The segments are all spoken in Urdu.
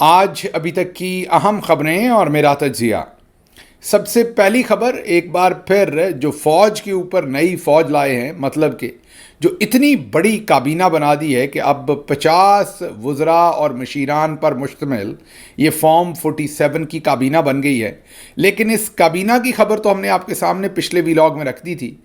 آج ابھی تک کی اہم خبریں اور میرا تجزیہ۔ سب سے پہلی خبر، ایک بار پھر جو فوج کے اوپر نئی فوج لائے ہیں، مطلب کہ جو اتنی بڑی کابینہ بنا دی ہے کہ اب 50 وزراء اور مشیران پر مشتمل یہ فارم 47 کی کابینہ بن گئی ہے۔ لیکن اس کابینہ کی خبر تو ہم نے آپ کے سامنے پچھلے ویلاگ میں رکھ دی تھی۔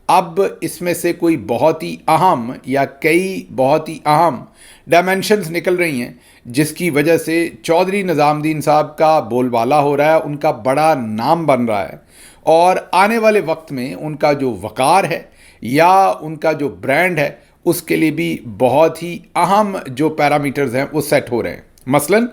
اب اس میں سے کوئی بہت ہی اہم یا کئی بہت ہی اہم ڈائمینشنز نکل رہی ہیں، جس کی وجہ سے چودھری نظام الدین صاحب کا بول بالا ہو رہا ہے، ان کا بڑا نام بن رہا ہے، اور آنے والے وقت میں ان کا جو وقار ہے یا ان کا جو برانڈ ہے، اس کے لیے بھی بہت ہی اہم جو پیرامیٹرز ہیں وہ سیٹ ہو رہے ہیں۔ مثلاً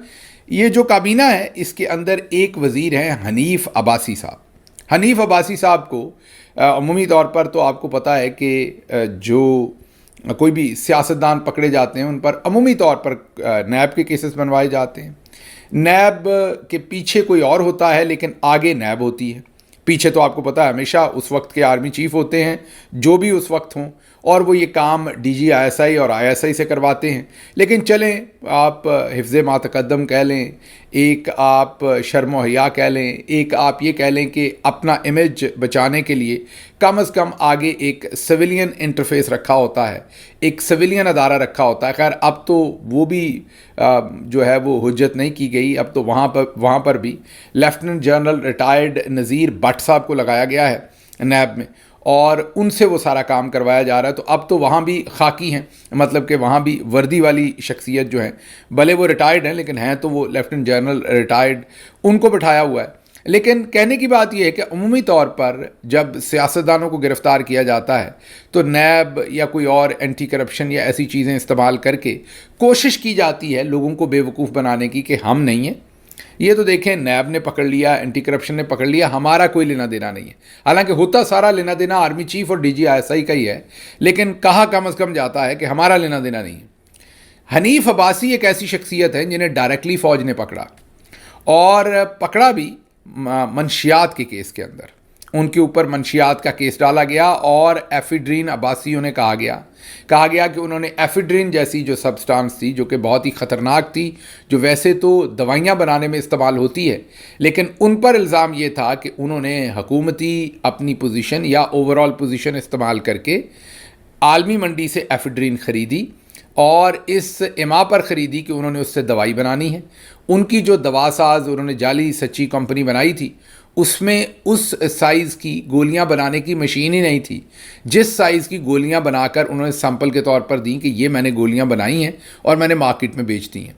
یہ جو کابینہ ہے، اس کے اندر ایک وزیر ہیں حنیف عباسی صاحب۔ حنیف عباسی صاحب کو عمومی طور پر تو آپ کو پتہ ہے کہ جو کوئی بھی سیاستدان پکڑے جاتے ہیں ان پر عمومی طور پر نیب کے کیسز بنوائے جاتے ہیں۔ نیب کے پیچھے کوئی اور ہوتا ہے لیکن آگے نیب ہوتی ہے۔ پیچھے تو آپ کو پتہ ہے ہمیشہ اس وقت کے آرمی چیف ہوتے ہیں جو بھی اس وقت ہوں، اور وہ یہ کام ڈی جی آئی ایس آئی اور آئی ایس آئی سے کرواتے ہیں۔ لیکن چلیں، آپ حفظ ما تقدم کہہ لیں، ایک آپ شرم و حیا کہہ لیں، ایک آپ یہ کہہ لیں کہ اپنا امیج بچانے کے لیے کم از کم آگے ایک سویلین انٹرفیس رکھا ہوتا ہے، ایک سویلین ادارہ رکھا ہوتا ہے۔ خیر اب تو وہ بھی جو ہے وہ حجت نہیں کی گئی، اب تو وہاں پر بھی lieutenant general retired Nazir but صاحب کو لگایا گیا ہے نیب میں، اور ان سے وہ سارا کام کروایا جا رہا ہے۔ تو اب تو وہاں بھی خاکی ہیں، مطلب کہ وہاں بھی وردی والی شخصیت جو ہیں، بھلے وہ ریٹائرڈ ہیں لیکن ہیں تو وہ لیفٹیننٹ جنرل ریٹائرڈ، ان کو بٹھایا ہوا ہے۔ لیکن کہنے کی بات یہ ہے کہ عمومی طور پر جب سیاستدانوں کو گرفتار کیا جاتا ہے تو نیب یا کوئی اور اینٹی کرپشن یا ایسی چیزیں استعمال کر کے کوشش کی جاتی ہے لوگوں کو بے وقوف بنانے کی کہ ہم نہیں ہیں، یہ تو دیکھیں نیب نے پکڑ لیا، اینٹی کرپشن نے پکڑ لیا، ہمارا کوئی لینا دینا نہیں ہے۔ حالانکہ ہوتا سارا لینا دینا آرمی چیف اور D G I S I کا ہی ہے، لیکن کہا کم از کم جاتا ہے کہ ہمارا لینا دینا نہیں ہے۔ حنیف عباسی ایک ایسی شخصیت ہے جنہیں ڈائریکٹلی فوج نے پکڑا، اور پکڑا بھی منشیات کے کیس کے اندر۔ ان کے اوپر منشیات کا کیس ڈالا گیا اور ایفیڈرین عباسیوں نے کہا گیا کہ انہوں نے ایفیڈرین جیسی جو سبسٹانس تھی جو کہ بہت ہی خطرناک تھی، جو ویسے تو دوائیاں بنانے میں استعمال ہوتی ہے، لیکن ان پر الزام یہ تھا کہ انہوں نے حکومتی اپنی پوزیشن یا اوورال پوزیشن استعمال کر کے عالمی منڈی سے ایفیڈرین خریدی، اور اس اما پر خریدی کہ انہوں نے اس سے دوائی بنانی ہے۔ ان کی جو دوا ساز انہوں نے جعلی سچی کمپنی بنائی تھی، اس میں اس سائز کی گولیاں بنانے کی مشین ہی نہیں تھی جس سائز کی گولیاں بنا کر انہوں نے سیمپل کے طور پر دیں کہ یہ میں نے گولیاں بنائی ہیں اور میں نے مارکیٹ میں بیچ دی ہیں۔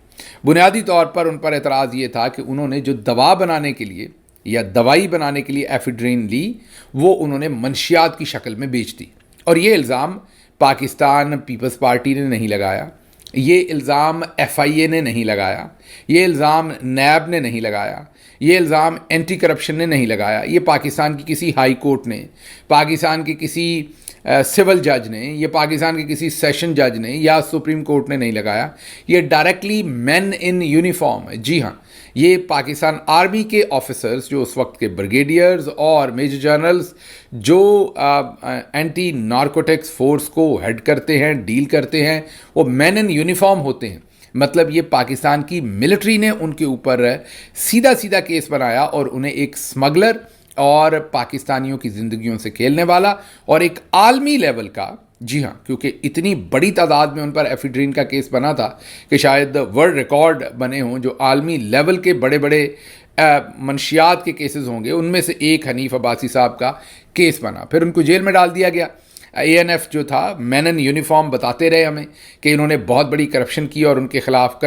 بنیادی طور پر ان پر اعتراض یہ تھا کہ انہوں نے جو دوا بنانے کے لیے یا دوائی بنانے کے لیے ایفیڈرین لی، وہ انہوں نے منشیات کی شکل میں بیچ دی۔ اور یہ الزام پاکستان پیپلز پارٹی نے نہیں لگایا، یہ الزام ایف آئی اے نے نہیں لگایا، یہ الزام نیب نے نہیں لگایا، یہ الزام اینٹی کرپشن نے نہیں لگایا، یہ پاکستان کی کسی ہائی کورٹ نے، پاکستان کی کسی سول جج نے، یہ پاکستان کے کسی سیشن جج نے یا سپریم کورٹ نے نہیں لگایا، یہ ڈائریکٹلی مین ان یونیفارم، جی ہاں، یہ پاکستان آرمی کے آفیسرز جو اس وقت کے بریگیڈیئرز اور میجر جنرلز جو اینٹی نارکوٹکس فورس کو ہیڈ کرتے ہیں، ڈیل کرتے ہیں، وہ مین ان یونیفارم ہوتے ہیں۔ مطلب یہ پاکستان کی ملٹری نے ان کے اوپر سیدھا کیس بنایا اور انہیں ایک اسمگلر اور پاکستانیوں کی زندگیوں سے کھیلنے والا اور ایک عالمی لیول کا، جی ہاں، کیونکہ اتنی بڑی تعداد میں ان پر ایفیڈرین کا کیس بنا تھا کہ شاید ورلڈ ریکارڈ بنے ہوں جو عالمی لیول کے بڑے منشیات کے کیسز ہوں گے، ان میں سے ایک حنیف عباسی صاحب کا کیس بنا۔ پھر ان کو جیل میں ڈال دیا گیا۔ اے این ایف جو تھا، مین ان یونیفارم، بتاتے رہے ہمیں کہ انہوں نے بہت بڑی کرپشن کی اور ان کے خلاف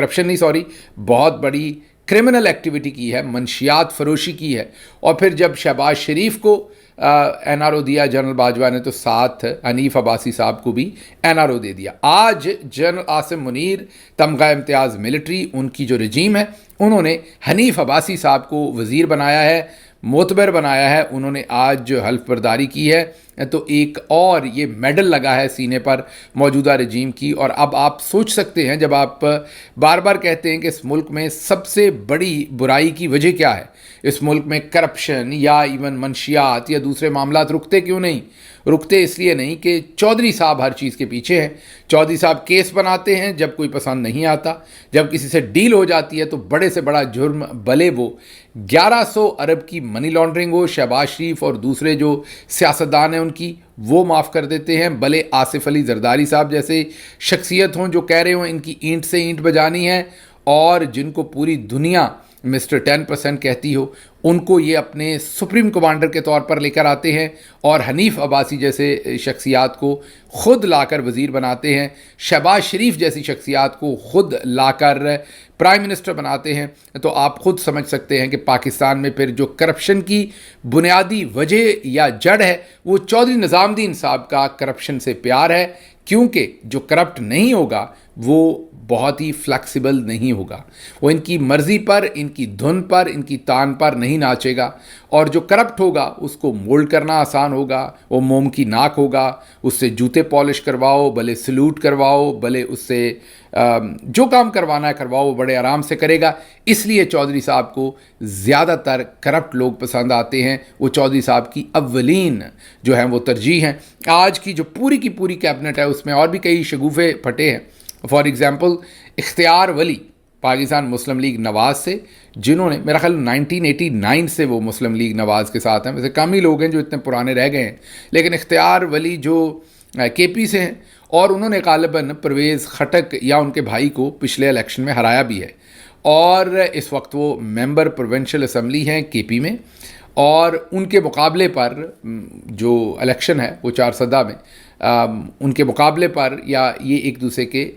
بہت بڑی کرمنل ایکٹیویٹی کی ہے، منشیات فروشی کی ہے۔ اور پھر جب شہباز شریف کو این آر او دیا جنرل باجوہ نے، تو ساتھ حنیف عباسی صاحب کو بھی این آر او دے دیا۔ آج جنرل عاصم منیر، تمغہ امتیاز ملٹری، ان کی جو رجیم ہے، انہوں نے حنیف عباسی صاحب کو وزیر بنایا ہے، معتبر بنایا ہے۔ انہوں نے آج جو حلف برداری کی ہے تو ایک اور یہ میڈل لگا ہے سینے پر موجودہ رجیم کی. اور اب آپ سوچ سکتے ہیں جب آپ بار بار کہتے ہیں کہ اس ملک میں سب سے بڑی برائی کی وجہ کیا ہے, اس ملک میں کرپشن یا ایون منشیات یا دوسرے معاملات رکتے کیوں نہیں؟ رکتے اس لیے نہیں کہ چودھری صاحب ہر چیز کے پیچھے ہیں. چودھری صاحب کیس بناتے ہیں جب کوئی پسند نہیں آتا, جب کسی سے ڈیل ہو جاتی ہے تو بڑے سے بڑا جرم بھلے وہ 1100 ارب کی منی لانڈرنگ ہو, شہباز شریف اور دوسرے جو سیاستدان ہیں ان کی, وہ معاف کر دیتے ہیں. بھلے آصف علی زرداری صاحب جیسے شخصیت ہوں جو کہہ رہے ہوں ان کی اینٹ سے اینٹ بجانی ہے, اور جن کو پوری دنیا مسٹر 10% کہتی ہو, ان کو یہ اپنے سپریم کمانڈر کے طور پر لے کر آتے ہیں, اور حنیف عباسی جیسے شخصیات کو خود لا کر وزیر بناتے ہیں, شہباز شریف جیسی شخصیات کو خود لا کر پرائم منسٹر بناتے ہیں. تو آپ خود سمجھ سکتے ہیں کہ پاکستان میں پھر جو کرپشن کی بنیادی وجہ یا جڑ ہے وہ چودھری نظام الدین صاحب کا کرپشن سے پیار ہے, کیونکہ جو کرپٹ نہیں ہوگا وہ بہت ہی فلیکسیبل نہیں ہوگا, وہ ان کی مرضی پر, ان کی دھن پر, ان کی تان پر نہیں ناچے گا. اور جو کرپٹ ہوگا اس کو مولڈ کرنا آسان ہوگا, وہ موم کی ناک ہوگا, اس سے جوتے پالش کرواؤ, بھلے سلوٹ کرواؤ, بھلے اس سے جو کام کروانا ہے کرواؤ, وہ بڑے آرام سے کرے گا. اس لیے چودھری صاحب کو زیادہ تر کرپٹ لوگ پسند آتے ہیں. وہ چودھری صاحب کی اولین جو ہیں وہ ترجیح ہیں. آج کی جو پوری کی پوری کیبنٹ ہے اس میں اور بھی کئی شگوفے پھٹے ہیں. فار ایگزامپل اختیار ولی پاکستان مسلم لیگ نواز سے, جنہوں نے میرا خیال 1989 سے وہ مسلم لیگ نواز کے ساتھ ہیں, ویسے کم ہی لوگ ہیں جو اتنے پرانے رہ گئے ہیں, لیکن اختیار ولی جو کے پی سے ہیں, اور انہوں نے غالباً پرویز خٹک یا ان کے بھائی کو پچھلے الیکشن میں ہرایا بھی ہے, اور اس وقت وہ ممبر پروونشل اسمبلی ہیں کے پی میں. اور ان کے مقابلے پر جو الیکشن ہے وہ 4 میں ان کے مقابلے پر, یا یہ ایک دوسرے کے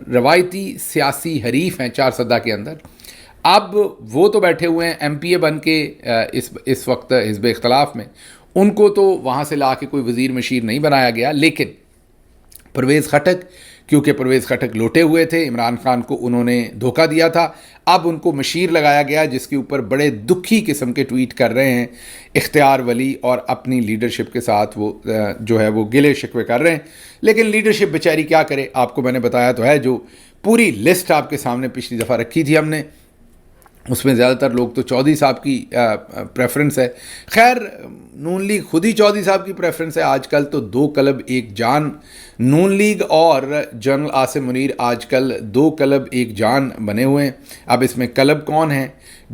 روایتی سیاسی حریف ہیں 4 کے اندر. اب وہ تو بیٹھے ہوئے ہیں ایم پی اے بن کے اس وقت حزب اختلاف میں, ان کو تو وہاں سے لا کے کوئی وزیر مشیر نہیں بنایا گیا, لیکن پرویز خٹک, کیونکہ پرویز خٹک لوٹے ہوئے تھے, عمران خان کو انہوں نے دھوکہ دیا تھا, اب ان کو مشیر لگایا گیا, جس کے اوپر بڑے دکھی قسم کے ٹویٹ کر رہے ہیں اختیار ولی, اور اپنی لیڈرشپ کے ساتھ وہ جو ہے وہ گلے شکوے کر رہے ہیں. لیکن لیڈرشپ بیچاری کیا کرے, آپ کو میں نے بتایا تو ہے, جو پوری لسٹ آپ کے سامنے پچھلی دفعہ رکھی تھی ہم نے, اس میں زیادہ تر لوگ تو چودھری صاحب کی پریفرنس ہے. خیر نون لیگ خود ہی چودھری صاحب کی پریفرنس ہے. آج کل تو 2 کلب 1 جان, نون لیگ اور جنرل عاصم منیر آج کل 2 کلب 1 جان بنے ہوئے ہیں. اب اس میں کلب کون ہے,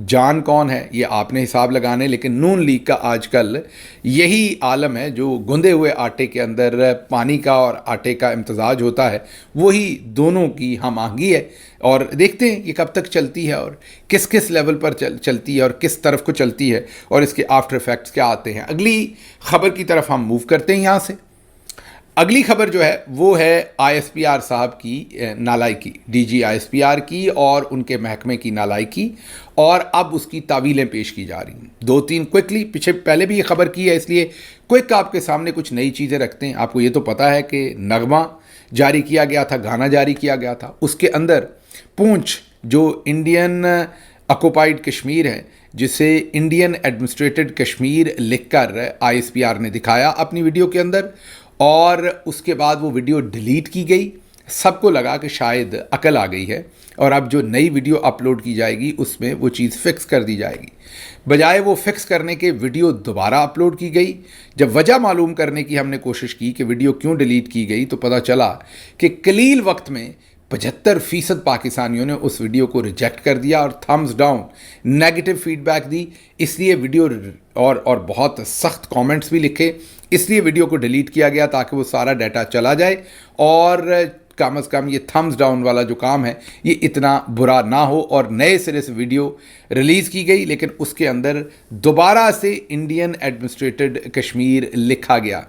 جان کون ہے, یہ آپ نے حساب لگانے, لیکن نون لیگ کا آج کل یہی عالم ہے جو گندے ہوئے آٹے کے اندر پانی کا اور آٹے کا امتزاج ہوتا ہے, وہی دونوں کی ہم آہنگی ہے. اور دیکھتے ہیں یہ کب تک چلتی ہے, اور کس کس لیول پر چلتی ہے, اور کس طرف کو چلتی ہے, اور اس کے آفٹر ایفیکٹس کیا آتے ہیں. اگلی خبر کی طرف ہم موو کرتے ہیں یہاں سے. اگلی خبر جو ہے وہ ہے آئی ایس پی آر صاحب کی نالائکی, D G I S P R کی اور ان کے محکمے کی نالائکی, اور اب اس کی تعویلیں پیش کی جا رہی ہیں. 2-3 کوئکلی, پہلے بھی یہ خبر کی ہے, اس لیے کوئک آپ کے سامنے کچھ نئی چیزیں رکھتے ہیں. آپ کو یہ تو پتہ ہے کہ نغمہ جاری کیا گیا تھا, گانا جاری کیا گیا تھا, اس کے اندر پونچھ جو انڈین آکوپائڈ کشمیر ہے, جسے انڈین ایڈمنسٹریٹڈ کشمیر لکھ کر آئی ایس پی آر نے دکھایا اپنی ویڈیو کے اندر, اور اس کے بعد وہ ویڈیو ڈیلیٹ کی گئی. سب کو لگا کہ شاید عقل آ گئی ہے, اور اب جو نئی ویڈیو اپلوڈ کی جائے گی اس میں وہ چیز فکس کر دی جائے گی. بجائے وہ فکس کرنے کے ویڈیو دوبارہ اپلوڈ کی گئی. جب وجہ معلوم کرنے کی ہم نے کوشش کی کہ ویڈیو کیوں ڈیلیٹ کی گئی, تو پتہ چلا کہ قلیل وقت میں 75% پاکستانیوں نے اس ویڈیو کو ریجیکٹ کر دیا اور thumbs down negative feedback دی. اس لیے ویڈیو اور بہت سخت کامنٹس بھی لکھے, اس لیے ویڈیو کو ڈیلیٹ کیا گیا تاکہ وہ سارا ڈیٹا چلا جائے, اور کم از کم یہ تھمز ڈاؤن والا جو کام ہے یہ اتنا برا نہ ہو. اور نئے سرے سے ویڈیو ریلیز کی گئی, لیکن اس کے اندر دوبارہ سے انڈین ایڈمنسٹریٹڈ کشمیر لکھا گیا.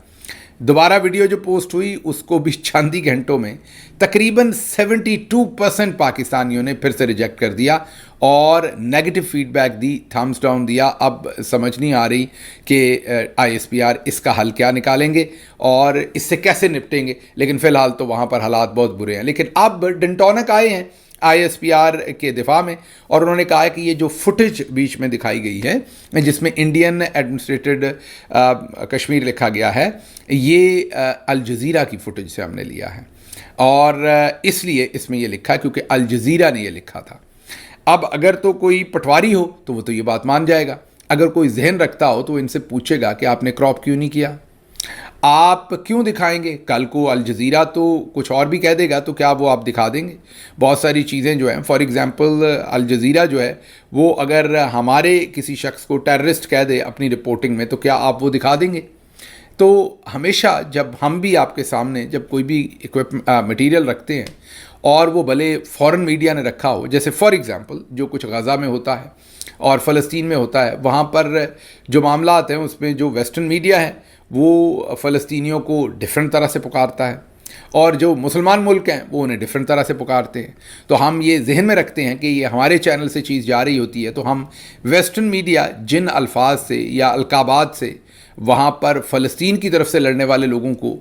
دوبارہ ویڈیو جو پوسٹ ہوئی اس کو بھی چند ہی گھنٹوں میں تقریباً 72% پاکستانیوں نے پھر سے ریجیکٹ کر دیا اور نیگیٹو فیڈ بیک دی, تھمز ڈاؤن دیا. اب سمجھ نہیں آ رہی کہ آئی ایس پی آر اس کا حل کیا نکالیں گے اور اس سے کیسے نپٹیں گے, لیکن فی الحال تو وہاں پر حالات بہت برے ہیں. لیکن اب ڈنٹونک آئے ہیں ISPR کے دفاع میں، اور انہوں نے کہا ہے کہ یہ جو فوٹیج بیچ میں دکھائی گئی ہے جس میں انڈین ایڈمنسٹریٹڈ کشمیر لکھا گیا ہے، یہ الجزیرہ کی فوٹیج سے ہم نے لیا ہے، اور اس لیے اس میں یہ لکھا کیونکہ الجزیرہ نے یہ لکھا تھا۔ اب اگر تو کوئی پٹواری ہو تو وہ تو یہ بات مان جائے گا، اگر کوئی ذہن رکھتا ہو تو ان سے پوچھے گا کہ آپ نے کراپ کیوں نہیں کیا، آپ کیوں دکھائیں گے؟ کل کو الجزیرہ تو کچھ اور بھی کہہ دے گا تو کیا وہ آپ دکھا دیں گے؟ بہت ساری چیزیں جو ہیں، فار ایگزامپل الجزیرہ جو ہے وہ اگر ہمارے کسی شخص کو ٹیررسٹ کہہ دے اپنی رپورٹنگ میں تو کیا آپ وہ دکھا دیں گے؟ تو ہمیشہ جب ہم بھی آپ کے سامنے جب کوئی بھی مٹیریل رکھتے ہیں اور وہ بھلے فورن میڈیا نے رکھا ہو، جیسے فار ایگزامپل جو کچھ غزہ میں ہوتا ہے اور فلسطین میں ہوتا ہے، وہاں پر جو معاملات ہیں اس میں جو ویسٹرن میڈیا ہے وہ فلسطینیوں کو ڈفرینٹ طرح سے پکارتا ہے، اور جو مسلمان ملک ہیں وہ انہیں ڈفرینٹ طرح سے پکارتے ہیں۔ تو ہم یہ ذہن میں رکھتے ہیں کہ یہ ہمارے چینل سے چیز جا رہی ہوتی ہے تو ہم ویسٹرن میڈیا جن الفاظ سے یا القابات سے وہاں پر فلسطین کی طرف سے لڑنے والے لوگوں کو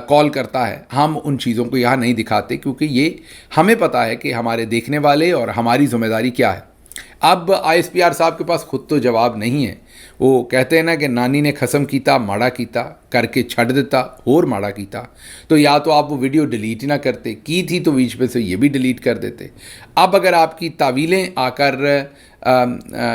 کال کرتا ہے، ہم ان چیزوں کو یہاں نہیں دکھاتے، کیونکہ یہ ہمیں پتہ ہے کہ ہمارے دیکھنے والے اور ہماری ذمہ داری کیا ہے۔ اب ISPR صاحب کے پاس خود تو جواب نہیں ہے، وہ کہتے ہیں نا کہ نانی نے قسم کیتا ماڑا کیتا کر کے چھڑ دیتا اور ماڑا کیتا، تو یا تو آپ وہ ویڈیو ڈیلیٹ ہی نہ کرتے، کی تھی تو بیچ میں سے یہ بھی ڈیلیٹ کر دیتے۔ اب اگر آپ کی تعویلیں آ کر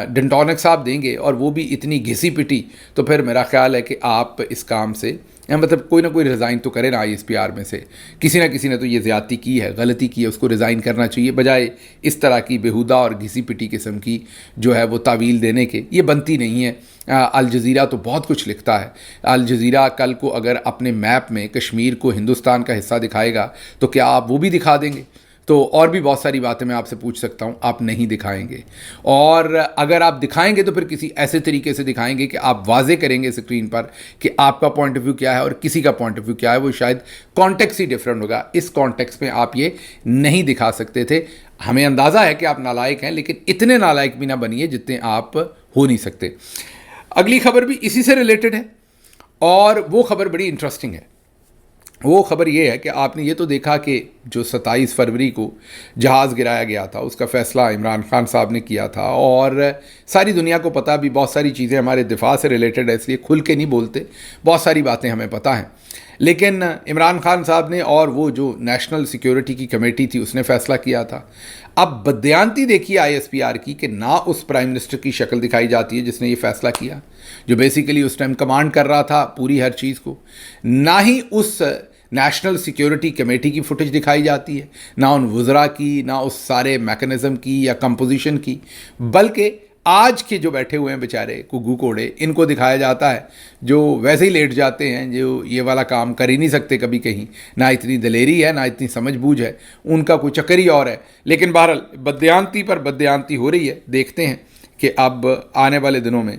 ڈنٹونک صاحب دیں گے اور وہ بھی اتنی گھسی پٹی، تو پھر میرا خیال ہے کہ آپ اس کام سے مطلب کوئی نہ کوئی ریزائن تو کرے نا ISPR میں سے، کسی نہ کسی نے تو یہ زیادتی کی ہے، غلطی کی ہے، اس کو ریزائن کرنا چاہیے، بجائے اس طرح کی بیہودہ اور گھسی پٹی قسم کی جو ہے وہ تعویل دینے کے۔ یہ بنتی نہیں ہے۔ الجزیرہ تو بہت کچھ لکھتا ہے، الجزیرہ کل کو اگر اپنے میپ میں کشمیر کو ہندوستان کا حصہ دکھائے گا تو کیا آپ وہ بھی دکھا دیں گے؟ تو اور بھی بہت ساری باتیں میں آپ سے پوچھ سکتا ہوں، آپ نہیں دکھائیں گے، اور اگر آپ دکھائیں گے تو پھر کسی ایسے طریقے سے دکھائیں گے کہ آپ واضح کریں گے اسکرین پر کہ آپ کا پوائنٹ آف ویو کیا ہے اور کسی کا پوائنٹ آف ویو کیا ہے، وہ شاید کانٹیکس ہی ڈفرینٹ ہوگا۔ اس کانٹیکس میں آپ یہ نہیں دکھا سکتے تھے۔ ہمیں اندازہ ہے کہ آپ نالائق ہیں، لیکن اتنے نالائق بھی نہ بنیے جتنے آپ ہو نہیں سکتے۔ اگلی خبر بھی اسی سے ریلیٹڈ ہے، اور وہ خبر بڑی انٹرسٹنگ ہے۔ وہ خبر یہ ہے کہ آپ نے یہ تو دیکھا کہ جو 27 فروری کو جہاز گرایا گیا تھا اس کا فیصلہ عمران خان صاحب نے کیا تھا، اور ساری دنیا کو پتہ بھی بہت ساری چیزیں ہمارے دفاع سے ریلیٹڈ ہے، اس لیے کھل کے نہیں بولتے، بہت ساری باتیں ہمیں پتہ ہیں، لیکن عمران خان صاحب نے اور وہ جو نیشنل سیکیورٹی کی کمیٹی تھی اس نے فیصلہ کیا تھا۔ اب بددیانتی دیکھیے ISPR کی کہ نہ اس پرائم منسٹر کی شکل دکھائی جاتی ہے جس نے یہ فیصلہ کیا، جو بیسیکلی اس ٹائم کمانڈ کر رہا تھا پوری ہر چیز کو، نہ ہی اس نیشنل سیکیورٹی کمیٹی کی فوٹیج دکھائی جاتی ہے، نہ ان وزراء کی، نہ اس سارے میکنزم کی یا کمپوزیشن کی، بلکہ آج کے جو بیٹھے ہوئے ہیں بیچارے گگو کوڑے، ان کو دکھایا جاتا ہے جو ویسے ہی لیٹ جاتے ہیں، جو یہ والا کام کر ہی نہیں سکتے کبھی کہیں، نہ اتنی دلیری ہے نہ اتنی سمجھ بوجھ ہے، ان کا کوئی چکر ہی اور ہے۔ لیکن بہرحال بددیانتی پر بددیانتی ہو رہی ہے، دیکھتے ہیں کہ اب آنے والے دنوں میں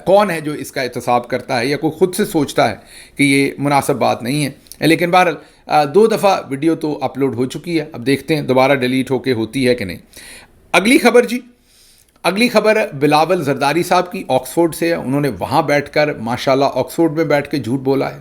کون ہے جو اس کا احتساب کرتا ہے، یا کوئی خود سے سوچتا ہے کہ یہ مناسب بات نہیں ہے۔ لیکن بہرحال 2 دفعہ ویڈیو تو اپلوڈ ہو چکی ہے، اب دیکھتے ہیں دوبارہ ڈیلیٹ ہو کے ہوتی ہے کہ نہیں۔ اگلی خبر جی، اگلی خبر بلاول زرداری صاحب کی آکسفورڈ سے ہے۔ انہوں نے وہاں بیٹھ کر ماشاءاللہ آکسفورڈ میں بیٹھ کے جھوٹ بولا ہے،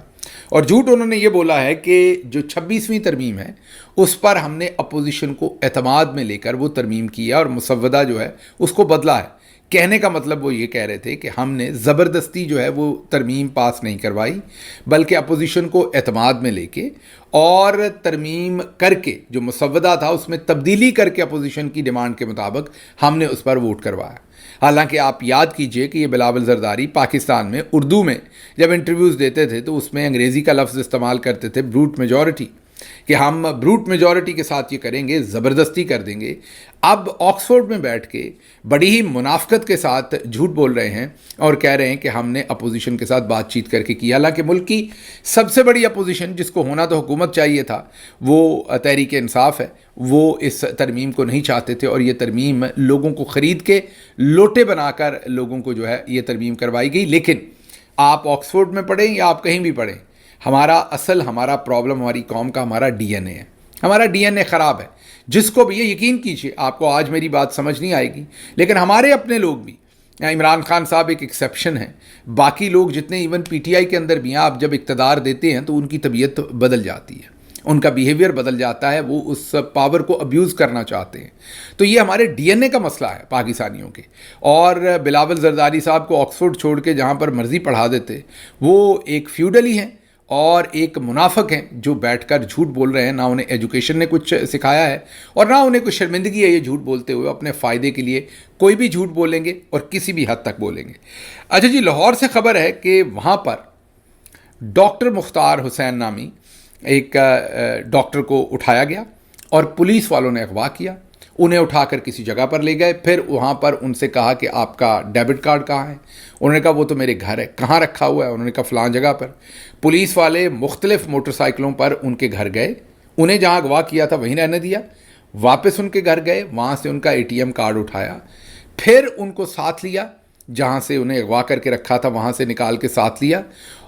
اور جھوٹ انہوں نے یہ بولا ہے کہ جو 26ویں ترمیم ہے اس پر ہم نے اپوزیشن کو اعتماد میں لے کر وہ ترمیم کی ہے اور مسودہ جو ہے اس کو بدلا ہے۔ کہنے کا مطلب وہ یہ کہہ رہے تھے کہ ہم نے زبردستی جو ہے وہ ترمیم پاس نہیں کروائی، بلکہ اپوزیشن کو اعتماد میں لے کے اور ترمیم کر کے جو مسودہ تھا اس میں تبدیلی کر کے اپوزیشن کی ڈیمانڈ کے مطابق ہم نے اس پر ووٹ کروایا۔ حالانکہ آپ یاد کیجئے کہ یہ بلاول زرداری پاکستان میں اردو میں جب انٹرویوز دیتے تھے تو اس میں انگریزی کا لفظ استعمال کرتے تھے بروٹ میجورٹی، کہ ہم بروٹ میجورٹی کے ساتھ یہ کریں گے، زبردستی کر دیں گے۔ اب آکسفورڈ میں بیٹھ کے بڑی ہی منافقت کے ساتھ جھوٹ بول رہے ہیں اور کہہ رہے ہیں کہ ہم نے اپوزیشن کے ساتھ بات چیت کر کے کی، حالانکہ ملک کی سب سے بڑی اپوزیشن جس کو ہونا تو حکومت چاہیے تھا وہ تحریک انصاف ہے، وہ اس ترمیم کو نہیں چاہتے تھے، اور یہ ترمیم لوگوں کو خرید کے لوٹے بنا کر لوگوں کو جو ہے یہ ترمیم کروائی گئی۔ لیکن آپ آکسفورڈ میں پڑھیں یا آپ کہیں بھی پڑھیں، ہمارا پرابلم ہماری قوم کا ہمارا DNA ہے، ہمارا DNA خراب ہے۔ جس کو بھی یہ یقین کیجئے، آپ کو آج میری بات سمجھ نہیں آئے گی، لیکن ہمارے اپنے لوگ بھی، عمران خان صاحب ایک ایکسیپشن ہیں، باقی لوگ جتنے ایون PTI کے اندر بھی ہیں، آپ جب اقتدار دیتے ہیں تو ان کی طبیعت بدل جاتی ہے، ان کا بیہیویئر بدل جاتا ہے, وہ اس پاور کو ابیوز کرنا چاہتے ہیں. تو یہ ہمارے ڈی این اے کا مسئلہ ہے پاکستانیوں کے. اور بلاول زرداری صاحب کو آکسفورڈ چھوڑ کے جہاں پر مرضی پڑھا دیتے, وہ ایک فیوڈل ہی ہیں اور ایک منافق ہیں جو بیٹھ کر جھوٹ بول رہے ہیں. نہ انہیں ایجوکیشن نے کچھ سکھایا ہے اور نہ انہیں کچھ شرمندگی ہے یہ جھوٹ بولتے ہوئے. اپنے فائدے کے لیے کوئی بھی جھوٹ بولیں گے اور کسی بھی حد تک بولیں گے. اچھا جی, لاہور سے خبر ہے کہ وہاں پر ڈاکٹر مختار حسین نامی ایک ڈاکٹر کو اٹھایا گیا اور پولیس والوں نے اغوا کیا. انہیں اٹھا کر کسی جگہ پر لے گئے, پھر وہاں پر ان سے کہا کہ آپ کا ڈیبٹ کارڈ کہاں ہے. انہوں نے کہا وہ تو میرے گھر ہے. کہاں رکھا ہوا ہے؟ انہوں نے کہا فلاں جگہ پر. پولیس والے مختلف موٹر سائیکلوں پر ان کے گھر گئے, انہیں جہاں اغوا کیا تھا وہیں رہنے دیا, واپس ان کے گھر گئے, وہاں سے ان کا اے ٹی ایم کارڈ اٹھایا, پھر ان کو ساتھ لیا, جہاں سے انہیں اغوا کر کے رکھا تھا وہاں سے نکال کے ساتھ لیا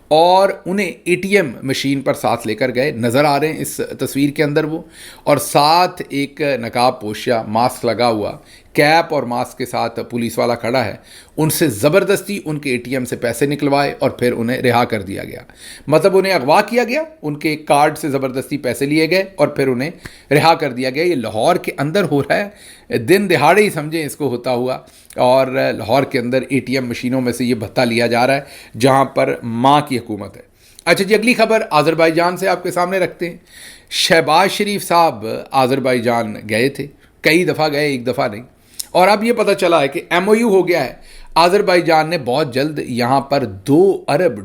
اور انہیں اے ٹی ایم مشین پر ساتھ لے کر گئے. نظر آ رہے ہیں اس تصویر کے اندر وہ, اور ساتھ ایک نقاب پوشیا, ماسک لگا ہوا, کیپ اور ماسک کے ساتھ پولیس والا کھڑا ہے. ان سے زبردستی ان کے اے ٹی ایم سے پیسے نکلوائے اور پھر انہیں رہا کر دیا گیا. مطلب انہیں اغوا کیا گیا, ان کے کارڈ سے زبردستی پیسے لیے گئے اور پھر انہیں رہا کر دیا گیا. یہ لاہور کے اندر ہو رہا ہے, دن دہاڑے ہی سمجھیں اس کو ہوتا ہوا. اور لاہور کے اندر اے ٹی ایم مشینوں میں سے یہ بھتہ لیا جا رہا ہے جہاں پر ماں کی حکومت ہے. اچھا جی, اگلی خبر آذربائیجان سے آپ کے سامنے رکھتے ہیں. شہباز شریف صاحب آذربائیجان گئے تھے, کئی دفعہ گئے, ایک دفعہ نہیں. اور اب یہ پتہ چلا ہے کہ ایم او یو ہو گیا ہے. آذربائیجان نے بہت جلد یہاں پر $2 ارب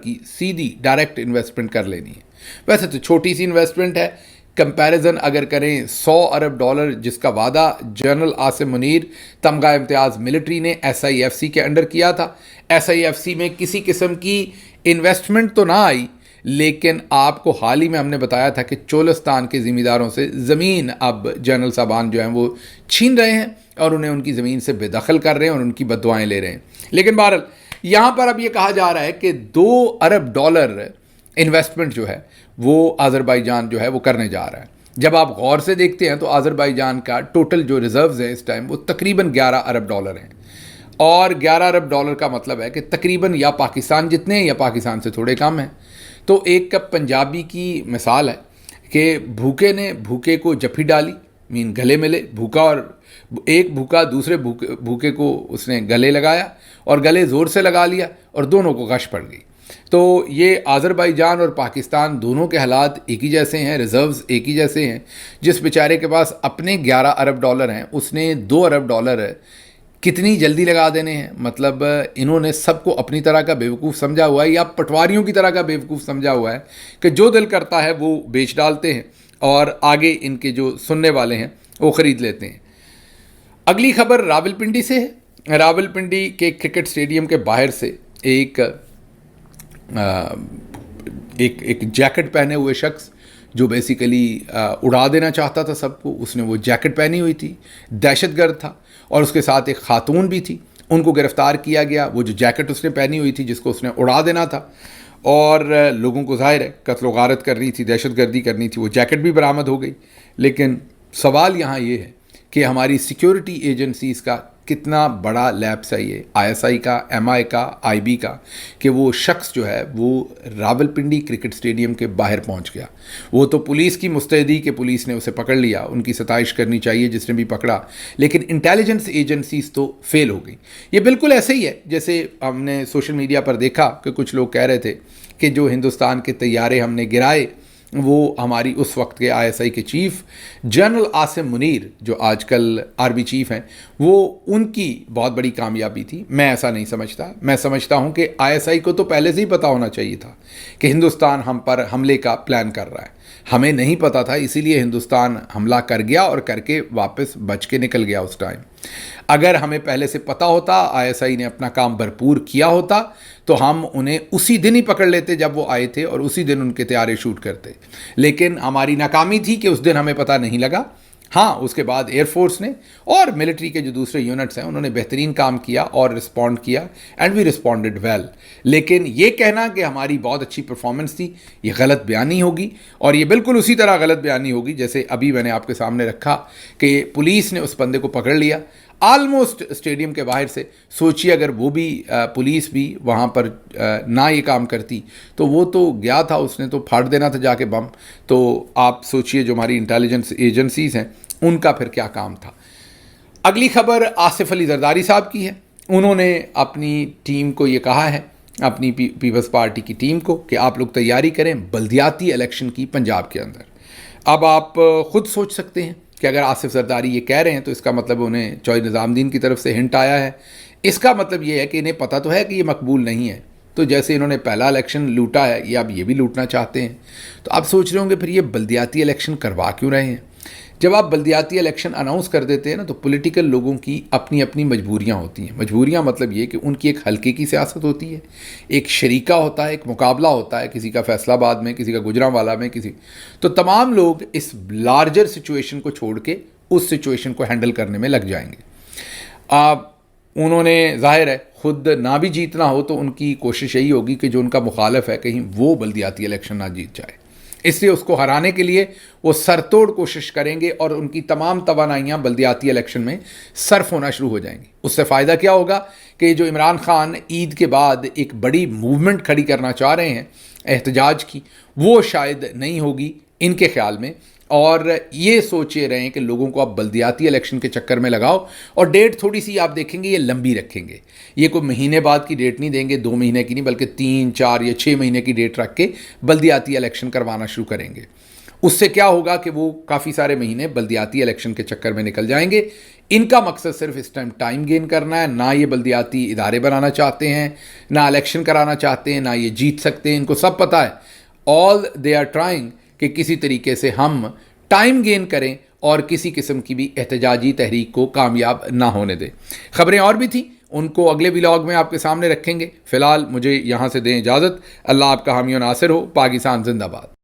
کی سیدھی ڈائریکٹ انویسٹمنٹ کر لینی ہے. ویسے تو چھوٹی سی انویسٹمنٹ ہے, کمپیریزن اگر کریں $100 ارب جس کا وعدہ جنرل عاصم منیر تمغہ امتیاز ملٹری نے ایس آئی ایف سی کے انڈر کیا تھا. ایس آئی ایف سی میں کسی قسم کی انویسٹمنٹ تو نہ آئی, لیکن آپ کو حال ہی میں ہم نے بتایا تھا کہ چولستان کے ذمہ داروں سے زمین اب جنرل صاحبان جو ہیں وہ چھین رہے ہیں اور انہیں ان کی زمین سے بے دخل کر رہے ہیں اور ان کی بددعائیں لے رہے ہیں. لیکن بہرحال یہاں پر اب یہ کہا جا رہا ہے کہ $2 ارب انویسٹمنٹ جو ہے وہ آذربائیجان جو ہے وہ کرنے جا رہا ہے. جب آپ غور سے دیکھتے ہیں تو آذربائیجان کا ٹوٹل جو ریزروز ہیں اس ٹائم وہ تقریباً $11 ارب ہیں. اور $11 ارب کا مطلب ہے کہ تقریباً یا پاکستان جتنے ہیں یا پاکستان سے تھوڑے کم ہیں. تو ایک پنجابی کی مثال ہے کہ بھوکے نے بھوکے کو جپھی ڈالی, گلے ملے بھوکا, اور ایک بھوکا دوسرے بھوکے کو اس نے گلے لگایا اور گلے زور سے لگا لیا اور دونوں کو غش پڑ گئی. تو یہ آذربائیجان اور پاکستان دونوں کے حالات ایک ہی جیسے ہیں, ریزروز ایک ہی جیسے ہیں. جس بیچارے کے پاس اپنے $11 ارب ہیں اس نے $2 ارب کتنی جلدی لگا دینے ہیں. مطلب انہوں نے سب کو اپنی طرح کا بیوقوف سمجھا ہوا ہے یا پٹواریوں کی طرح کا بیوقوف سمجھا ہوا ہے کہ جو دل کرتا ہے وہ بیچ ڈالتے ہیں اور آگے ان کے جو سننے والے ہیں وہ خرید لیتے ہیں. اگلی خبر راولپنڈی سے ہے. راولپنڈی کے کرکٹ اسٹیڈیم کے باہر سے ایک جیکٹ پہنے ہوئے شخص جو بیسیکلی اڑا دینا چاہتا تھا سب کو, اس نے وہ جیکٹ پہنی ہوئی تھی, دہشت گرد تھا, اور اس کے ساتھ ایک خاتون بھی تھی. ان کو گرفتار کیا گیا. وہ جو جیکٹ اس نے پہنی ہوئی تھی جس کو اس نے اڑا دینا تھا اور لوگوں کو ظاہر ہے قتل و غارت کر رہی تھی, دہشت گردی کرنی تھی, وہ جیکٹ بھی برآمد ہو گئی. لیکن سوال یہاں یہ ہے کہ ہماری سیکیورٹی ایجنسیز کا کتنا بڑا لیپس ہے یہ, آئی ایس آئی کا, ایم آئی کا, آئی بی کا, کہ وہ شخص جو ہے وہ راولپنڈی کرکٹ اسٹیڈیم کے باہر پہنچ گیا. وہ تو پولیس کی مستعدی کہ پولیس نے اسے پکڑ لیا, ان کی ستائش کرنی چاہیے جس نے بھی پکڑا, لیکن انٹیلیجنس ایجنسیز تو فیل ہو گئی. یہ بالکل ایسے ہی ہے جیسے ہم نے سوشل میڈیا پر دیکھا کہ کچھ لوگ کہہ رہے تھے کہ جو ہندوستان کے طیارے ہم نے گرائے وہ ہماری اس وقت کے آئی ایس آئی کے چیف جنرل عاصم منیر جو آج کل آرمی چیف ہیں, وہ ان کی بہت بڑی کامیابی تھی. میں ایسا نہیں سمجھتا. میں سمجھتا ہوں کہ آئی ایس آئی کو تو پہلے سے ہی پتہ ہونا چاہیے تھا کہ ہندوستان ہم پر حملے کا پلان کر رہا ہے. ہمیں نہیں پتہ تھا, اسی لیے ہندوستان حملہ کر گیا اور کر کے واپس بچ کے نکل گیا اس ٹائم. اگر ہمیں پہلے سے پتہ ہوتا, آئی ایس آئی نے اپنا کام بھرپور کیا ہوتا, تو ہم انہیں اسی دن ہی پکڑ لیتے جب وہ آئے تھے اور اسی دن ان کے طیارے شوٹ کرتے. لیکن ہماری ناکامی تھی کہ اس دن ہمیں پتہ نہیں لگا. ہاں اس کے بعد ایئر فورس نے اور ملٹری کے جو دوسرے یونٹس ہیں انہوں نے بہترین کام کیا اور رسپونڈ کیا، اینڈ وی رسپونڈڈ ویل. لیکن یہ کہنا کہ ہماری بہت اچھی پرفارمنس تھی، یہ غلط بیانی ہوگی، اور یہ بالکل اسی طرح غلط بیانی ہوگی جیسے ابھی میں نے آپ کے سامنے رکھا کہ پولیس نے اس بندے کو پکڑ لیا آلموسٹ اسٹیڈیم کے باہر سے. سوچیے اگر وہ بھی پولیس بھی وہاں پر نہ یہ کام کرتی تو وہ تو گیا تھا، اس نے تو پھاڑ دینا تھا جا کے بم. تو آپ سوچیے جو ہماری انٹیلیجنس ایجنسیز ہیں ان کا پھر کیا کام تھا. اگلی خبر آصف علی زرداری صاحب کی ہے. انہوں نے اپنی ٹیم کو یہ کہا ہے، اپنی پیپلز پارٹی کی ٹیم کو، کہ آپ لوگ تیاری کریں بلدیاتی الیکشن کی پنجاب کے اندر. اب آپ خود سوچ سکتے ہیں کہ اگر آصف زرداری یہ کہہ رہے ہیں تو اس کا مطلب انہیں چوہے نظام الدین کی طرف سے ہنٹ آیا ہے. اس کا مطلب یہ ہے کہ انہیں پتہ تو ہے کہ یہ مقبول نہیں ہے، تو جیسے انہوں نے پہلا الیکشن لوٹا ہے یہ اب یہ بھی لوٹنا چاہتے ہیں. تو آپ سوچ رہے ہوں گے پھر یہ بلدیاتی الیکشن کروا کیوں رہے ہیں؟ جب آپ بلدیاتی الیکشن اناؤنس کر دیتے ہیں نا تو پولیٹیکل لوگوں کی اپنی اپنی مجبوریاں ہوتی ہیں. مجبوریاں مطلب یہ کہ ان کی ایک حلقے کی سیاست ہوتی ہے، ایک شریکہ ہوتا ہے، ایک مقابلہ ہوتا ہے، کسی کا فیصل آباد میں، کسی کا گجرانوالہ میں، کسی. تو تمام لوگ اس لارجر سچویشن کو چھوڑ کے اس سچویشن کو ہینڈل کرنے میں لگ جائیں گے. انہوں نے ظاہر ہے خود نہ بھی جیتنا ہو تو ان کی کوشش یہی ہوگی کہ جو ان کا مخالف ہے کہیں وہ بلدیاتی الیکشن نہ جیت جائے، اس لیے اس کو ہرانے کے لیے وہ سر توڑ کوشش کریں گے اور ان کی تمام توانائیاں بلدیاتی الیکشن میں صرف ہونا شروع ہو جائیں گی. اس سے فائدہ کیا ہوگا کہ جو عمران خان عید کے بعد ایک بڑی موومنٹ کھڑی کرنا چاہ رہے ہیں احتجاج کی، وہ شاید نہیں ہوگی ان کے خیال میں. اور یہ سوچے رہیں کہ لوگوں کو آپ بلدیاتی الیکشن کے چکر میں لگاؤ، اور ڈیٹ تھوڑی سی آپ دیکھیں گے یہ لمبی رکھیں گے. یہ کوئی مہینے بعد کی ڈیٹ نہیں دیں گے، 2 مہینے کی نہیں بلکہ 3، 4 یا 6 مہینے کی ڈیٹ رکھ کے بلدیاتی الیکشن کروانا شروع کریں گے. اس سے کیا ہوگا کہ وہ کافی سارے مہینے بلدیاتی الیکشن کے چکر میں نکل جائیں گے. ان کا مقصد صرف اس ٹائم گین کرنا ہے، نہ یہ بلدیاتی ادارے بنانا چاہتے ہیں، نہ الیکشن کرانا چاہتے ہیں، نہ یہ جیت سکتے ہیں. ان کو سب پتہ ہے، آل دے آر ٹرائنگ کہ کسی طریقے سے ہم ٹائم گین کریں اور کسی قسم کی بھی احتجاجی تحریک کو کامیاب نہ ہونے دیں. خبریں اور بھی تھیں، ان کو اگلے ولاگ میں آپ کے سامنے رکھیں گے. فی الحال مجھے یہاں سے دیں اجازت. اللہ آپ کا حامی و ناصر ہو. پاکستان زندہ باد.